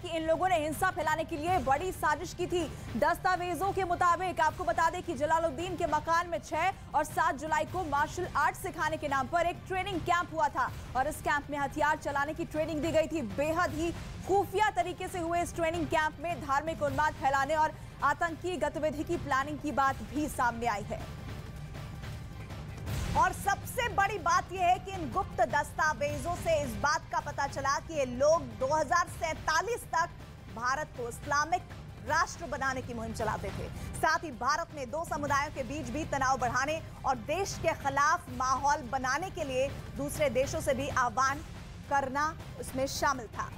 कि इन लोगों ने हिंसा फैलाने के लिए बड़ी साजिश की थी। दस्तावेजों के मुताबिक आपको बता दें कि जलालुद्दीन के मकान में 6 और 7 जुलाई को मार्शल आर्ट सिखाने के नाम पर एक ट्रेनिंग कैंप हुआ था और इस कैंप में हथियार चलाने की ट्रेनिंग दी गई थी। बेहद ही खुफिया तरीके से हुए इस ट्रेनिंग कैंप में धार्मिक उन्माद फैलाने और आतंकी गतिविधि की प्लानिंग की बात भी सामने आई है। और सबसे बड़ी बात यह है कि इन गुप्त दस्तावेजों से इस बात का पता चला कि ये लोग 2047 तक भारत को इस्लामिक राष्ट्र बनाने की मुहिम चलाते थे। साथ ही भारत में दो समुदायों के बीच भी तनाव बढ़ाने और देश के खिलाफ माहौल बनाने के लिए दूसरे देशों से भी आह्वान करना उसमें शामिल था।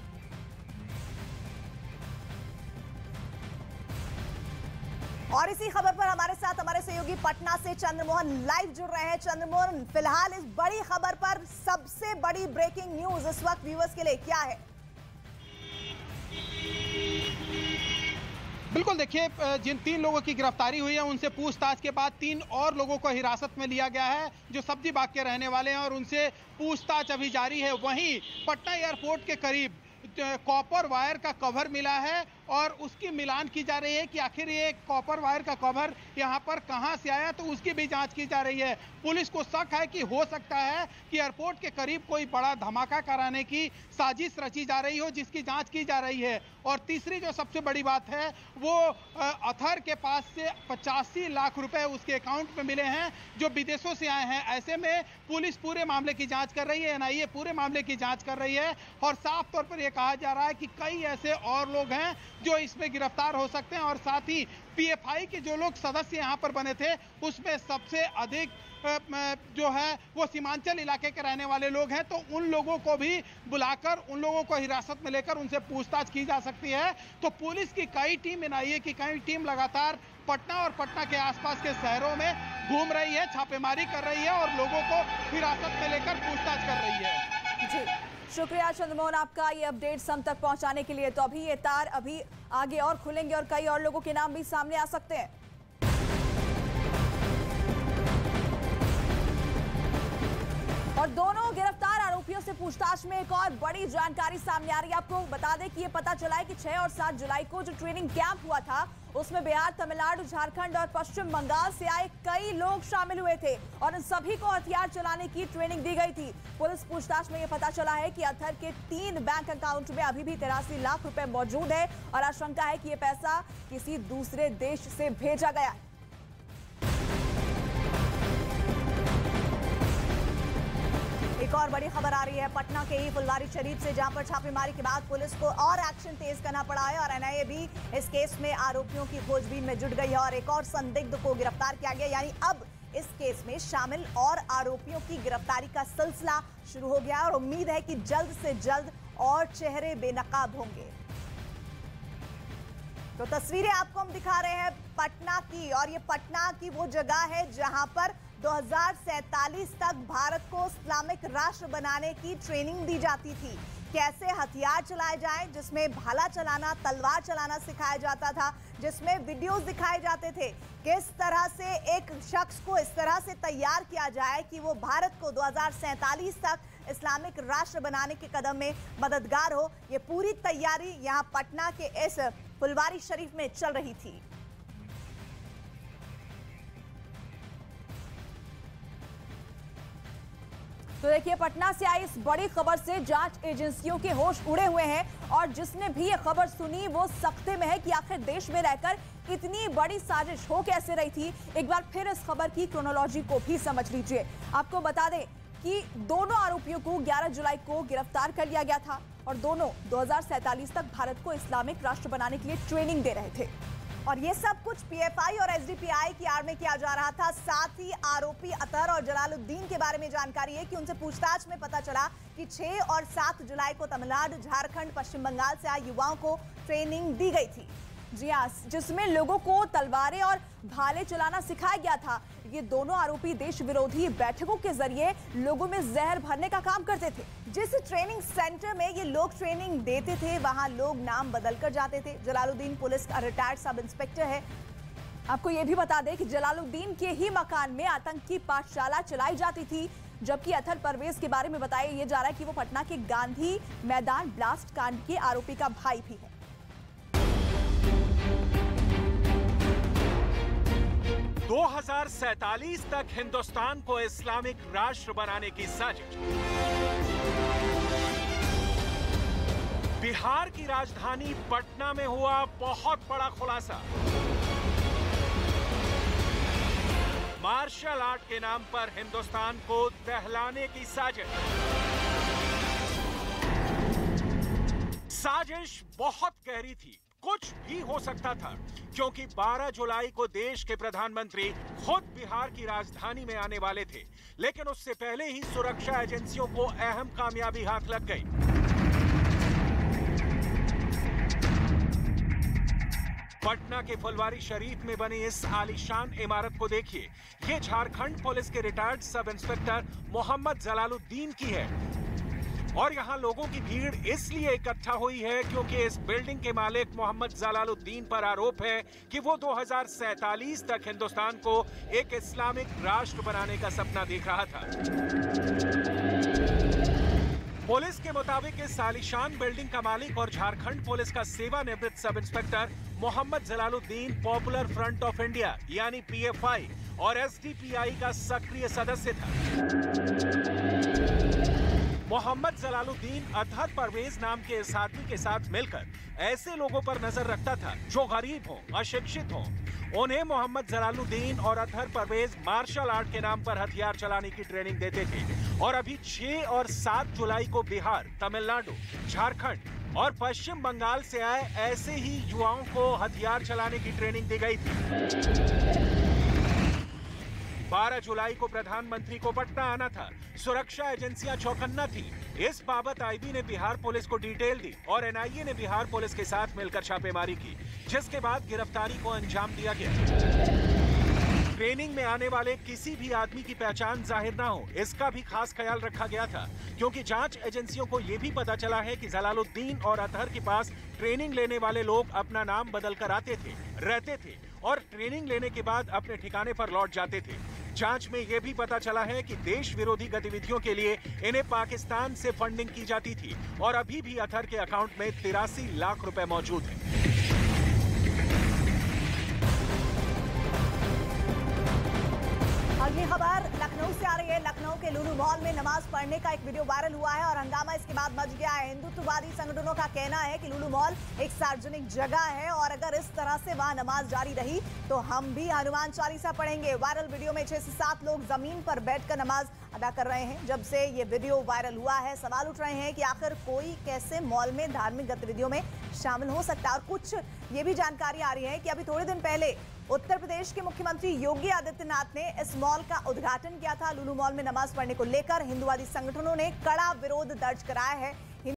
और इसी खबर पर हमारे साथ हमारे सहयोगी पटना से चंद्रमोहन लाइव जुड़ रहे हैं। चंद्रमोहन, फिलहाल इस बड़ी खबर पर सबसे बड़ी ब्रेकिंग न्यूज इस वक्त व्यूअर्स के लिए क्या है? बिल्कुल, देखिए, जिन 3 लोगों की गिरफ्तारी हुई है उनसे पूछताछ के बाद 3 और लोगों को हिरासत में लिया गया है जो सब्जी बाग के रहने वाले हैं और उनसे पूछताछ अभी जारी है। वहीं पटना एयरपोर्ट के करीब कॉपर वायर का कवर मिला है और उसकी मिलान की जा रही है कि आखिर ये कॉपर वायर का कवर यहाँ पर कहाँ से आया, तो उसकी भी जांच की जा रही है। पुलिस को शक है कि हो सकता है कि एयरपोर्ट के करीब कोई बड़ा धमाका कराने की साजिश रची जा रही हो, जिसकी जांच की जा रही है। और तीसरी जो सबसे बड़ी बात है वो अतहर के पास से 85 लाख रुपए उसके अकाउंट में मिले हैं जो विदेशों से आए हैं। ऐसे में पुलिस पूरे मामले की जांच कर रही है, एनआईए पूरे मामले की जांच कर रही है और साफ तौर पर यह कहा जा रहा है कि कई ऐसे और लोग हैं जो इसमें गिरफ्तार हो सकते हैं। और साथ ही पीएफआई के जो लोग सदस्य यहां पर बने थे उसमें सबसे अधिक जो है वो सीमांचल इलाके के रहने वाले लोग हैं, तो उन लोगों को भी बुलाकर उन लोगों को हिरासत में लेकर उनसे पूछताछ की जा सकती है। तो पुलिस की कई टीम, एनआईए की कई टीम लगातार पटना और पटना के आसपास के शहरों में घूम रही है, छापेमारी कर रही है और लोगों को हिरासत में लेकर पूछताछ कर रही है। जी, शुक्रिया चंद्रमोहन आपका ये अपडेट्स हम तक पहुंचाने के लिए। तो अभी ये तार अभी आगे और खुलेंगे और कई और लोगों के नाम भी सामने आ सकते हैं। और दोनों गिरफ्तार आरोपियों से पूछताछ में एक और बड़ी जानकारी सामने आ रही है। आपको बता दें कि ये पता चला है कि 6 और 7 जुलाई को जो ट्रेनिंग कैंप हुआ था उसमें बिहार, तमिलनाडु, झारखंड और पश्चिम बंगाल से आए कई लोग शामिल हुए थे और इन सभी को हथियार चलाने की ट्रेनिंग दी गई थी। पुलिस पूछताछ में यह पता चला है कि अतहर के 3 बैंक अकाउंट में अभी भी 83 लाख रुपए मौजूद है और आशंका है कि यह पैसा किसी दूसरे देश से भेजा गया है। एक और बड़ी खबर आ रही है पटना के ही फुलवारीशरीफ से, जहां पर छापेमारी के बाद पुलिस को और एक्शन तेज करना पड़ा है और एनआईए भी इस केस में आरोपियों की खोजबीन में जुट गई है और एक और संदिग्ध को गिरफ्तार किया गया। यानी अब इस केस में शामिल और आरोपियों की गिरफ्तारी का सिलसिला शुरू हो गया और उम्मीद है कि जल्द से जल्द और चेहरे बेनकाब होंगे। तो तस्वीरें आपको हम दिखा रहे हैं पटना की, और ये पटना की वो जगह है जहां पर 2047 तक भारत को इस्लामिक राष्ट्र बनाने की ट्रेनिंग दी जाती थी। कैसे हथियार चलाए जाएं, जिसमें भाला चलाना, तलवार चलाना सिखाया जाता था, जिसमें वीडियोस दिखाए जाते थे। किस तरह से एक शख्स को इस तरह से तैयार किया जाए कि वो भारत को 2047 तक इस्लामिक राष्ट्र बनाने के कदम में मददगार हो, ये पूरी तैयारी यहाँ पटना के इस फुलवारीशरीफ में चल रही थी। तो देखिए, पटना से आई इस बड़ी खबर से जांच एजेंसियों के होश उड़े हुए हैं और जिसने भी ये खबर सुनी वो सख्ते में है कि आखिर देश में रहकर इतनी बड़ी साजिश हो कैसे रही थी। एक बार फिर इस खबर की क्रोनोलॉजी को भी समझ लीजिए। आपको बता दें कि दोनों आरोपियों को 11 जुलाई को गिरफ्तार कर लिया गया था और दोनों 2047 तक भारत को इस्लामिक राष्ट्र बनाने के लिए ट्रेनिंग दे रहे थे और ये सब कुछ पीएफआई और एसडीपीआई की आड़ में किया जा रहा था। साथ ही आरोपी अतहर और जलालुद्दीन के बारे में जानकारी है कि उनसे पूछताछ में पता चला कि 6 और 7 जुलाई को तमिलनाडु, झारखंड, पश्चिम बंगाल से आए युवाओं को ट्रेनिंग दी गई थी। जी हाँ, जिसमें लोगों को तलवारें और भाले चलाना सिखाया गया था। ये दोनों आरोपी देश विरोधी बैठकों के जरिए लोगों में जहर भरने का काम करते थे। जिस ट्रेनिंग सेंटर में ये लोग ट्रेनिंग देते थे वहां लोग नाम बदल कर जाते थे। जलालुद्दीन पुलिस का रिटायर्ड सब इंस्पेक्टर है। आपको ये भी बता दें कि जलालुद्दीन के ही मकान में आतंकी पाठशाला चलाई जाती थी। जबकि अथर परवेज के बारे में बताया ये जा रहा है कि वो पटना के गांधी मैदान ब्लास्ट कांड के आरोपी का भाई भी है। 2047 तक हिंदुस्तान को इस्लामिक राष्ट्र बनाने की साजिश। बिहार की राजधानी पटना में हुआ बहुत बड़ा खुलासा। मार्शल आर्ट के नाम पर हिंदुस्तान को दहलाने की साजिश। साजिश बहुत गहरी थी, कुछ भी हो सकता था, क्योंकि 12 जुलाई को देश के प्रधानमंत्री खुद बिहार की राजधानी में आने वाले थे, लेकिन उससे पहले ही सुरक्षा एजेंसियों को अहम कामयाबी हाथ लग गई। पटना के फुलवारी शरीफ में बनी इस आलीशान इमारत को देखिए। ये झारखंड पुलिस के retired sub inspector Mohammad Jalaluddin की है और यहाँ लोगों की भीड़ इसलिए इकट्ठा हुई है क्योंकि इस बिल्डिंग के मालिक मोहम्मद जलालुद्दीन पर आरोप है कि वो 2047 तक हिंदुस्तान को एक इस्लामिक राष्ट्र बनाने का सपना देख रहा था। पुलिस के मुताबिक इस आलीशान बिल्डिंग का मालिक और झारखंड पुलिस का सेवानिवृत्त sub inspector Mohammad Jalaluddin popular front of India यानी PFI और SDPI का सक्रिय सदस्य था। मोहम्मद जलालुद्दीन अतहर परवेज नाम के इस आदमी के साथ मिलकर ऐसे लोगों पर नजर रखता था जो गरीब हों, अशिक्षित हों। उन्हें मोहम्मद जलालुद्दीन और अतहर परवेज मार्शल आर्ट के नाम पर हथियार चलाने की ट्रेनिंग देते थे और अभी 6 और 7 जुलाई को बिहार, तमिलनाडु, झारखंड और पश्चिम बंगाल से आए ऐसे ही युवाओं को हथियार चलाने की ट्रेनिंग दी गई थी। 12 जुलाई को प्रधानमंत्री को पटना आना था। सुरक्षा एजेंसियां चौकन्ना थी। इस बाबत आईबी ने बिहार पुलिस को डिटेल दी और एनआईए ने बिहार पुलिस के साथ मिलकर छापेमारी की, जिसके बाद गिरफ्तारी को अंजाम दिया गया। ट्रेनिंग में आने वाले किसी भी आदमी की पहचान जाहिर ना हो, इसका भी खास ख्याल रखा गया था, क्योंकि जांच एजेंसियों को यह भी पता चला है कि जलालुद्दीन और अतहर के पास ट्रेनिंग लेने वाले लोग अपना नाम बदल कर आते थे, रहते थे और ट्रेनिंग लेने के बाद अपने ठिकाने पर लौट जाते थे। जांच में यह भी पता चला है कि देश विरोधी गतिविधियों के लिए इन्हें पाकिस्तान से फंडिंग की जाती थी और अभी भी अतहर के अकाउंट में 83 लाख रुपए मौजूद हैं। अगली खबर लखनऊ से आ रही है। लखनऊ के लुलु मॉल में नमाज पढ़ने का एक वीडियो वायरल हुआ है और हंगामा इसके बाद मच गया है। हिंदुत्ववादी संगठनों का कहना है कि लुलु मॉल एक सार्वजनिक जगह है और अगर इस तरह से वहां नमाज जारी रही तो हम भी हनुमान चालीसा पढ़ेंगे। वायरल वीडियो में 6 से 7 लोग जमीन पर बैठकर नमाज अदा कर रहे हैं। जब से ये वीडियो वायरल हुआ है, सवाल उठ रहे हैं कि आखिर कोई कैसे मॉल में धार्मिक गतिविधियों में शामिल हो सकता है। और कुछ ये भी जानकारी आ रही है कि अभी थोड़े दिन पहले उत्तर प्रदेश के मुख्यमंत्री योगी आदित्यनाथ ने इस मॉल का उद्घाटन किया था। लुलु मॉल में नमाज पढ़ने को लेकर हिंदुवादी संगठनों ने कड़ा विरोध दर्ज कराया है।